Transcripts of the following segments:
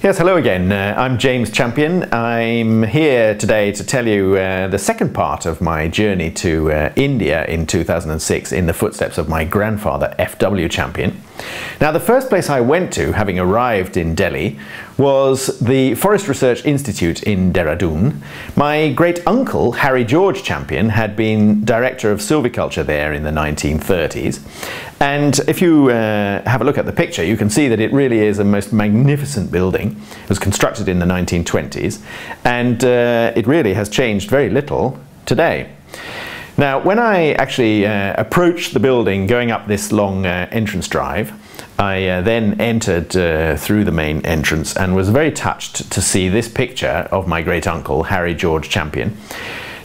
Yes, hello again. I'm James Champion. I'm here today to tell you the second part of my journey to India in 2006 in the footsteps of my grandfather, F.W. Champion. Now, the first place I went to, having arrived in Delhi, was the Forest Research Institute in Dehradun. My great-uncle, Harry George Champion, had been director of silviculture there in the 1930s. And if you have a look at the picture, you can see that it really is a most magnificent building. It was constructed in the 1920s, and it really has changed very little today. Now, when I actually approached the building going up this long entrance drive, I then entered through the main entrance and was very touched to see this picture of my great-uncle, Harry George Champion.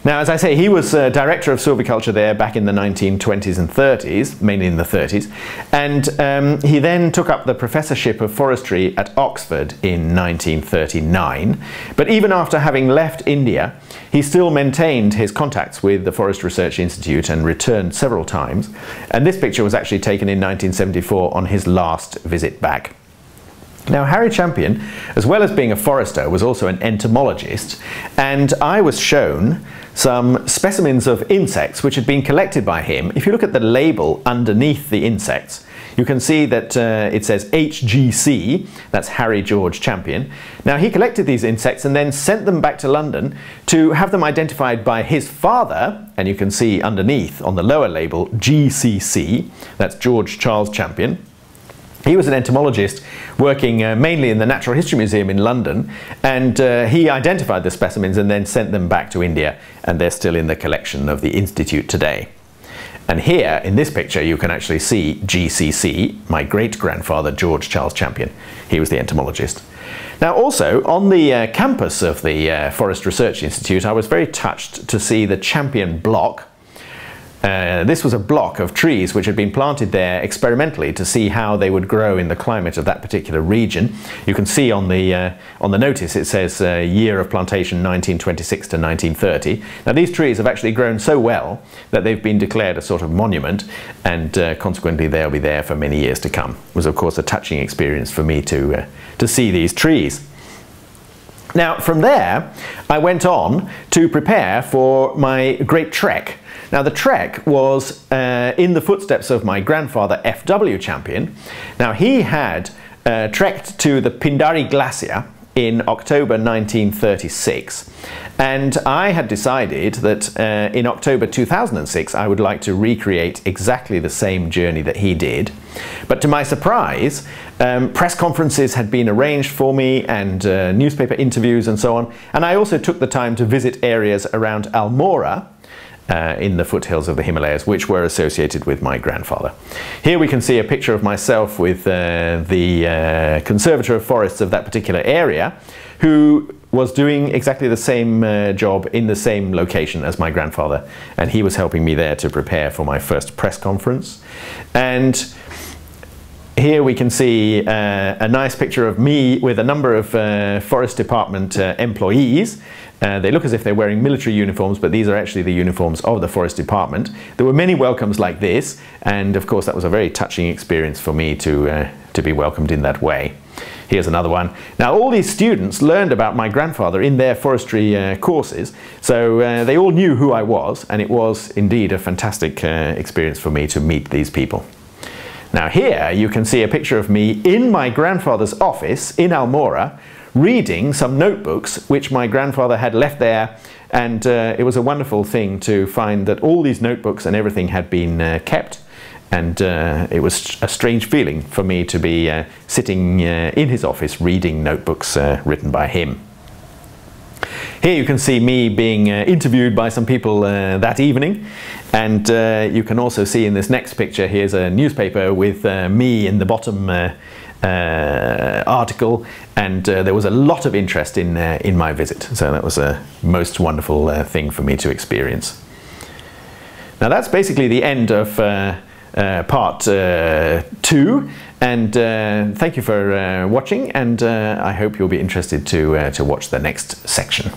Now, as I say, he was director of silviculture there back in the 1920s and 30s, mainly in the 30s, and he then took up the professorship of forestry at Oxford in 1939. But even after having left India, he still maintained his contacts with the Forest Research Institute and returned several times. And this picture was actually taken in 1974 on his last visit back. Now, Harry Champion, as well as being a forester, was also an entomologist, and I was shown some specimens of insects which had been collected by him. If you look at the label underneath the insects, you can see that it says HGC, that's Harry George Champion. Now, he collected these insects and then sent them back to London to have them identified by his father, and you can see underneath on the lower label GCC, that's George Charles Champion. He was an entomologist working mainly in the Natural History Museum in London, and he identified the specimens and then sent them back to India, and they're still in the collection of the Institute today. And here, in this picture, you can actually see GCC, my great-grandfather George Charles Champion. He was the entomologist. Now, also, on the campus of the Forest Research Institute, I was very touched to see the Champion block. This was a block of trees which had been planted there experimentally to see how they would grow in the climate of that particular region. You can see on the notice it says year of plantation 1926 to 1930. Now, these trees have actually grown so well that they've been declared a sort of monument, and consequently they'll be there for many years to come. It was, of course, a touching experience for me to see these trees. Now, from there I went on to prepare for my great trek. Now, the trek was in the footsteps of my grandfather, F.W. Champion. Now, he had trekked to the Pindari Glacier in October 1936, and I had decided that in October 2006 I would like to recreate exactly the same journey that he did. But to my surprise, press conferences had been arranged for me, and newspaper interviews and so on, and I also took the time to visit areas around Almora in the foothills of the Himalayas, which were associated with my grandfather. Here we can see a picture of myself with the conservator of forests of that particular area, who was doing exactly the same job in the same location as my grandfather, and he was helping me there to prepare for my first press conference. And here we can see a nice picture of me with a number of Forest Department employees. They look as if they're wearing military uniforms, but these are actually the uniforms of the Forest Department. There were many welcomes like this, and of course that was a very touching experience for me to be welcomed in that way. Here's another one. Now, all these students learned about my grandfather in their forestry courses, so they all knew who I was, and it was indeed a fantastic experience for me to meet these people. Now, here you can see a picture of me in my grandfather's office in Almora, reading some notebooks which my grandfather had left there, and it was a wonderful thing to find that all these notebooks and everything had been kept, and it was a strange feeling for me to be sitting in his office reading notebooks written by him. Here you can see me being interviewed by some people that evening, and you can also see in this next picture, here's a newspaper with me in the bottom article, and there was a lot of interest in my visit, so that was a most wonderful thing for me to experience. Now, that's basically the end of part 2, and thank you for watching, and I hope you'll be interested to watch the next section.